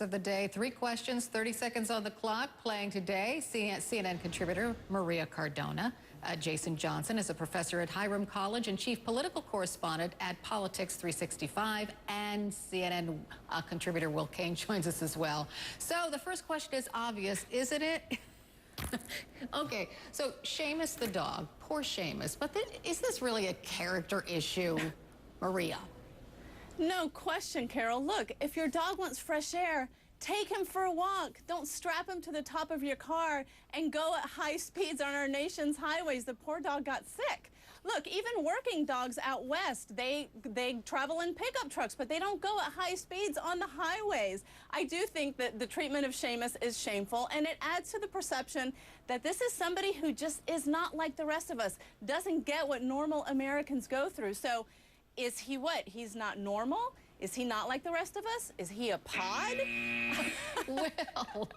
Of the day, 3 questions, 30 seconds on the clock. Playing today, CNN contributor Maria Cardona. Jason Johnson is a professor at Hiram College and chief political correspondent at Politics 365, and CNN contributor Will Kane joins us as well. So the first question is obvious, isn't it? Okay, so Seamus the dog, poor Seamus, but is this really a character issue, Maria? No question, Carol. Look, if your dog wants fresh air, take him for a walk. Don't strap him to the top of your car and go at high speeds on our nation's highways. The poor dog got sick. Look, even working dogs out west, they travel in pickup trucks, but they don't go at high speeds on the highways. I do think that the treatment of Seamus is shameful, and it adds to the perception that this is somebody who just is not like the rest of us, doesn't get what normal Americans go through. So is he what? He's not normal? Is he not like the rest of us? Is he a pod? Will.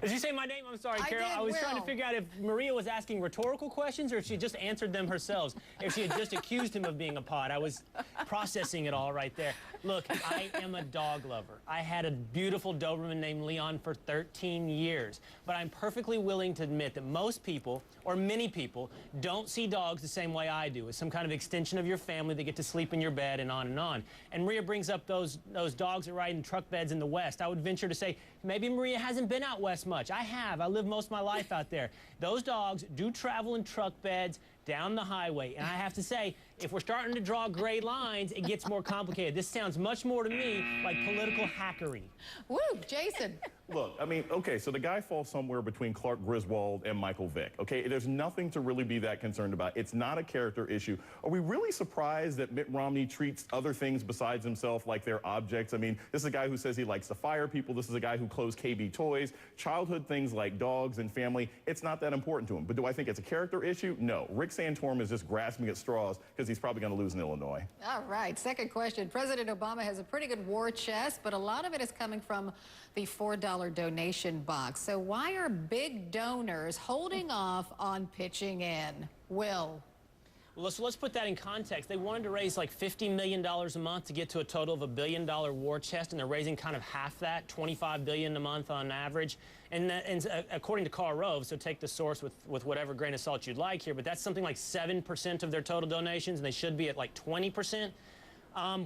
Did you say my name? I'm sorry, Carol. I was trying to figure out if Maria was asking rhetorical questions or if she just answered them herself. If she had just accused him of being a pod. I was processing it all right there. Look, I am a dog lover. I had a beautiful Doberman named Leon for 13 years. But I'm perfectly willing to admit that most people, or many people, don't see dogs the same way I do, as some kind of extension of your family that get to sleep in your bed and on and on. And Maria brings up those dogs that ride in truck beds in the West. I would venture to say maybe Maria hasn't been out west much. I have. I lived most of my life out there. Those dogs do travel in truck beds down the highway. And I have to say, if we're starting to draw gray lines, it gets more complicated. This sounds much more to me like political hackery. Woo, Jason. Look, I mean, okay, so the guy falls somewhere between Clark Griswold and Michael Vick, okay? There's nothing to really be that concerned about. It's not a character issue. Are we really surprised that Mitt Romney treats other things besides himself like they're objects? I mean, this is a guy who says he likes to fire people. This is a guy who closed KB Toys. Childhood things like dogs and family, it's not that important to him. But do I think it's a character issue? No. Rick Santorum is just grasping at straws because he's probably going to lose in Illinois. All right, second question. President Obama has a pretty good war chest, but a lot of it is coming from the $4 donation box. So why are big donors holding off on pitching in? Will? Well, so let's put that in context. They wanted to raise like $50 million a month to get to a total of $1 billion war chest, and they're raising kind of half that, $25 billion a month on average. And according to Karl Rove, so take the source with whatever grain of salt you'd like here, but that's something like 7% of their total donations, and they should be at like 20%.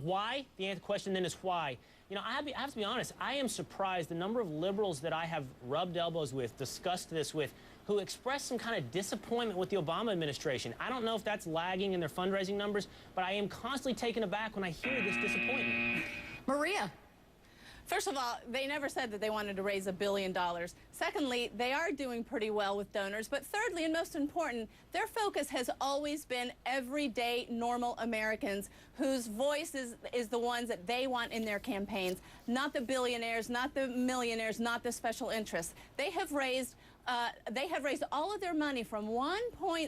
Why? The question then is why. You know, I have to be honest, I am surprised the number of liberals that I have rubbed elbows with, discussed this with, who expressed some kind of disappointment with the Obama administration. I don't know if that's lagging in their fundraising numbers, but I am constantly taken aback when I hear this disappointment. Maria? First of all, they never said that they wanted to raise $1 billion. Secondly, they are doing pretty well with donors. But thirdly, and most important, their focus has always been everyday, normal Americans whose voice is the ones that they want in their campaigns, not the billionaires, not the millionaires, not the special interests. They have raised all of their money from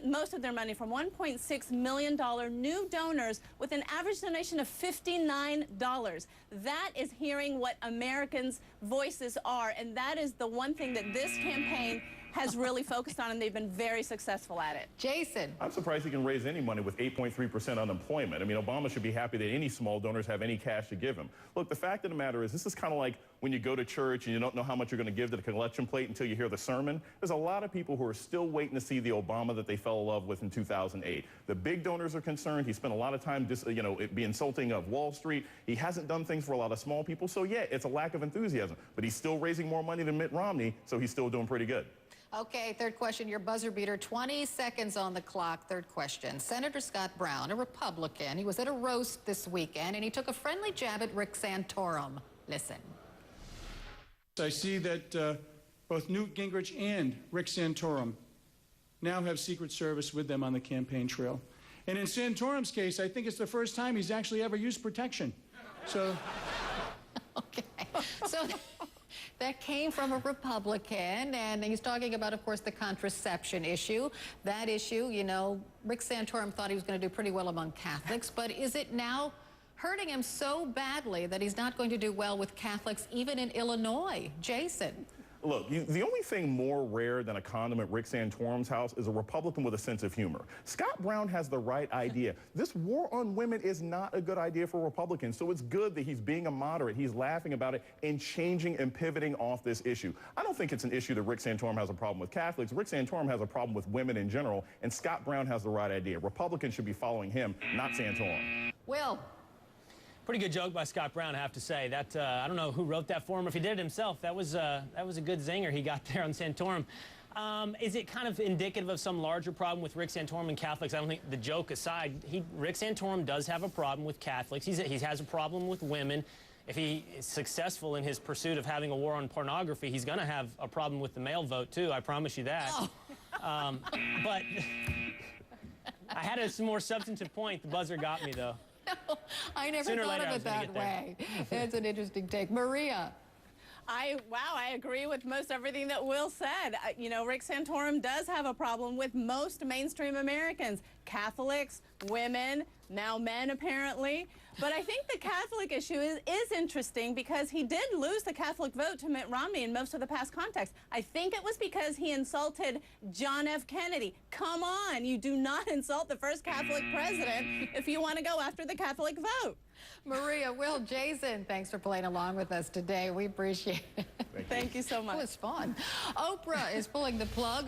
most of their money from $1.6 million new donors with an average donation of $59. That is hearing what Americans' voices are, and that is the one thing that this campaign has really focused on, and they've been very successful at it. Jason? I'm surprised he can raise any money with 8.3% unemployment. I mean, Obama should be happy that any small donors have any cash to give him. Look, the fact of the matter is, this is kind of like when you go to church and you don't know how much you're going to give to the collection plate until you hear the sermon. There's a lot of people who are still waiting to see the Obama that they fell in love with in 2008. The big donors are concerned. He spent a lot of time be insulting of Wall Street. He hasn't done things for a lot of small people. So, yeah, it's a lack of enthusiasm. But he's still raising more money than Mitt Romney, so he's still doing pretty good. Okay, third question, your buzzer beater, 20 seconds on the clock. Third question. Senator Scott Brown, a Republican, he was at a roast this weekend, and he took a friendly jab at Rick Santorum. Listen. I see that both Newt Gingrich and Rick Santorum now have Secret Service with them on the campaign trail. And in Santorum's case, I think it's the first time he's actually ever used protection. So... Okay. So... That came from a Republican, and he's talking about, of course, the contraception issue. That issue, you know, Rick Santorum thought he was going to do pretty well among Catholics, but is it now hurting him so badly that he's not going to do well with Catholics even in Illinois? Jason? Look, the only thing more rare than a condom at Rick Santorum's house is a Republican with a sense of humor. Scott Brown has the right idea. This war on women is not a good idea for Republicans, so it's good that he's being a moderate. He's laughing about it and changing and pivoting off this issue. I don't think it's an issue that Rick Santorum has a problem with Catholics. Rick Santorum has a problem with women in general, and Scott Brown has the right idea. Republicans should be following him, not Santorum. Will. Pretty good joke by Scott Brown, I have to say. That I don't know who wrote that for him, or if he did it himself. That was a good zinger he got there on Santorum. Is it kind of indicative of some larger problem with Rick Santorum and Catholics? I don't think, the joke aside, Rick Santorum does have a problem with Catholics. He has a problem with women. If he is successful in his pursuit of having a war on pornography, he's going to have a problem with the male vote, too. I promise you that. Oh. But I had a more substantive point. The buzzer got me, though. No, I never thought of it that way. It's an interesting take. Maria. Wow, I agree with most everything that Will said. You know, Rick Santorum does have a problem with most mainstream Americans, Catholics, women, now men apparently. But I think the Catholic issue is interesting because he did lose the Catholic vote to Mitt Romney in most of the past contexts. I think it was because he insulted John F. Kennedy. Come on, you do not insult the first Catholic president if you want to go after the Catholic vote. Maria, Will, Jason, thanks for playing along with us today. We appreciate it. Thank you so much. It was fun. Oprah is pulling the plug